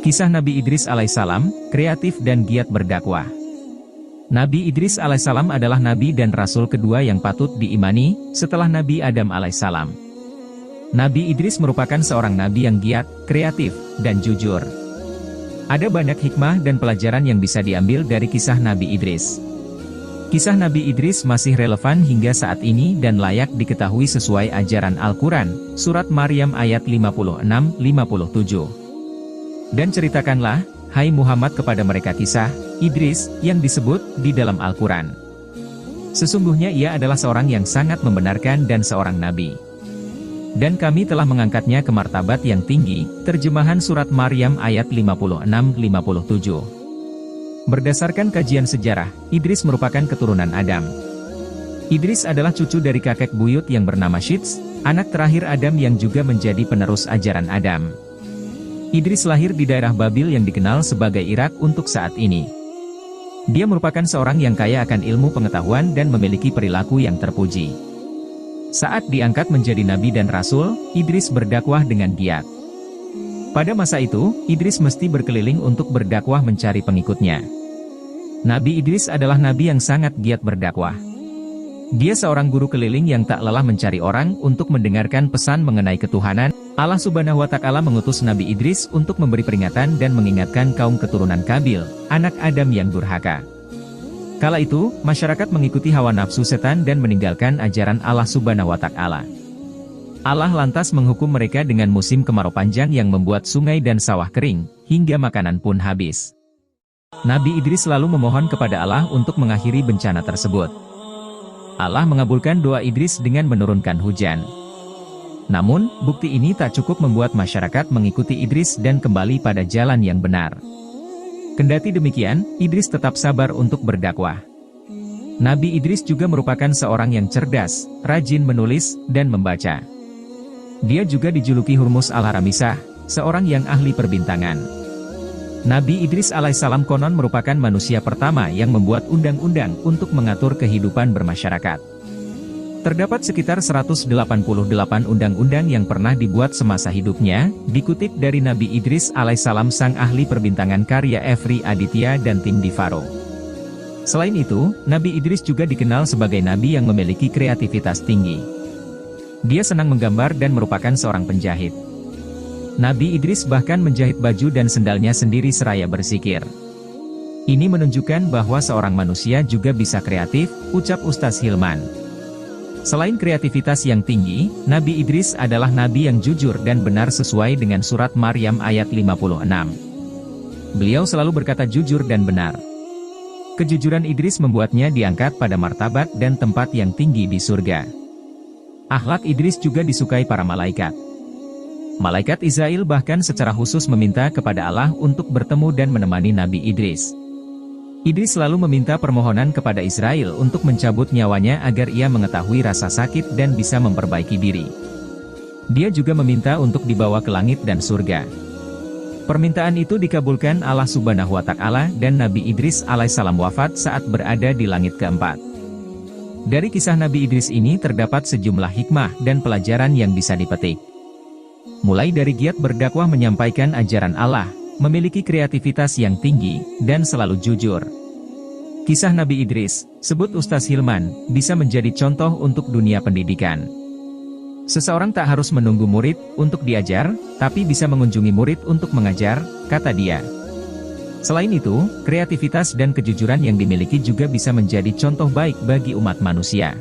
Kisah Nabi Idris alaihissalam, kreatif dan giat berdakwah. Nabi Idris alaihissalam adalah nabi dan rasul kedua yang patut diimani, setelah Nabi Adam alaihissalam. Nabi Idris merupakan seorang nabi yang giat, kreatif, dan jujur. Ada banyak hikmah dan pelajaran yang bisa diambil dari kisah Nabi Idris. Kisah Nabi Idris masih relevan hingga saat ini dan layak diketahui sesuai ajaran Al-Quran, Surat Maryam ayat 56-57. Dan ceritakanlah, hai Muhammad kepada mereka kisah Idris, yang disebut di dalam Al-Quran. Sesungguhnya ia adalah seorang yang sangat membenarkan dan seorang nabi. Dan kami telah mengangkatnya ke martabat yang tinggi, terjemahan Surat Maryam ayat 56-57. Berdasarkan kajian sejarah, Idris merupakan keturunan Adam. Idris adalah cucu dari kakek buyut yang bernama Syits, anak terakhir Adam yang juga menjadi penerus ajaran Adam. Idris lahir di daerah Babil yang dikenal sebagai Irak untuk saat ini. Dia merupakan seorang yang kaya akan ilmu pengetahuan dan memiliki perilaku yang terpuji. Saat diangkat menjadi nabi dan rasul, Idris berdakwah dengan giat. Pada masa itu, Idris mesti berkeliling untuk berdakwah mencari pengikutnya. Nabi Idris adalah nabi yang sangat giat berdakwah. Dia seorang guru keliling yang tak lelah mencari orang untuk mendengarkan pesan mengenai ketuhanan. Allah Subhanahu wa Ta'ala mengutus Nabi Idris untuk memberi peringatan dan mengingatkan kaum keturunan Kabil, anak Adam yang durhaka. Kala itu, masyarakat mengikuti hawa nafsu setan dan meninggalkan ajaran Allah Subhanahu wa Ta'ala. Allah lantas menghukum mereka dengan musim kemarau panjang yang membuat sungai dan sawah kering, hingga makanan pun habis. Nabi Idris selalu memohon kepada Allah untuk mengakhiri bencana tersebut. Allah mengabulkan doa Idris dengan menurunkan hujan. Namun, bukti ini tak cukup membuat masyarakat mengikuti Idris dan kembali pada jalan yang benar. Kendati demikian, Idris tetap sabar untuk berdakwah. Nabi Idris juga merupakan seorang yang cerdas, rajin menulis, dan membaca. Dia juga dijuluki Hurmus al-Haramisah, seorang yang ahli perbintangan. Nabi Idris alaihissalam konon merupakan manusia pertama yang membuat undang-undang untuk mengatur kehidupan bermasyarakat. Terdapat sekitar 188 undang-undang yang pernah dibuat semasa hidupnya, dikutip dari Nabi Idris alaihissalam sang ahli perbintangan karya Efri Aditya dan tim di Faro. Selain itu, Nabi Idris juga dikenal sebagai nabi yang memiliki kreativitas tinggi. Dia senang menggambar dan merupakan seorang penjahit. Nabi Idris bahkan menjahit baju dan sendalnya sendiri seraya berzikir. Ini menunjukkan bahwa seorang manusia juga bisa kreatif, ucap Ustaz Hilman. Selain kreativitas yang tinggi, Nabi Idris adalah nabi yang jujur dan benar sesuai dengan Surat Maryam ayat 56. Beliau selalu berkata jujur dan benar. Kejujuran Idris membuatnya diangkat pada martabat dan tempat yang tinggi di surga. Akhlak Idris juga disukai para malaikat. Malaikat Israel bahkan secara khusus meminta kepada Allah untuk bertemu dan menemani Nabi Idris. Idris selalu meminta permohonan kepada Israel untuk mencabut nyawanya agar ia mengetahui rasa sakit dan bisa memperbaiki diri. Dia juga meminta untuk dibawa ke langit dan surga. Permintaan itu dikabulkan Allah Subhanahu wa Ta'ala dan Nabi Idris alaihissalam wafat saat berada di langit keempat. Dari kisah Nabi Idris ini terdapat sejumlah hikmah dan pelajaran yang bisa dipetik. Mulai dari giat berdakwah menyampaikan ajaran Allah, memiliki kreativitas yang tinggi, dan selalu jujur. Kisah Nabi Idris, sebut Ustaz Hilman, bisa menjadi contoh untuk dunia pendidikan. Seseorang tak harus menunggu murid untuk diajar, tapi bisa mengunjungi murid untuk mengajar, kata dia. Selain itu, kreativitas dan kejujuran yang dimiliki juga bisa menjadi contoh baik bagi umat manusia.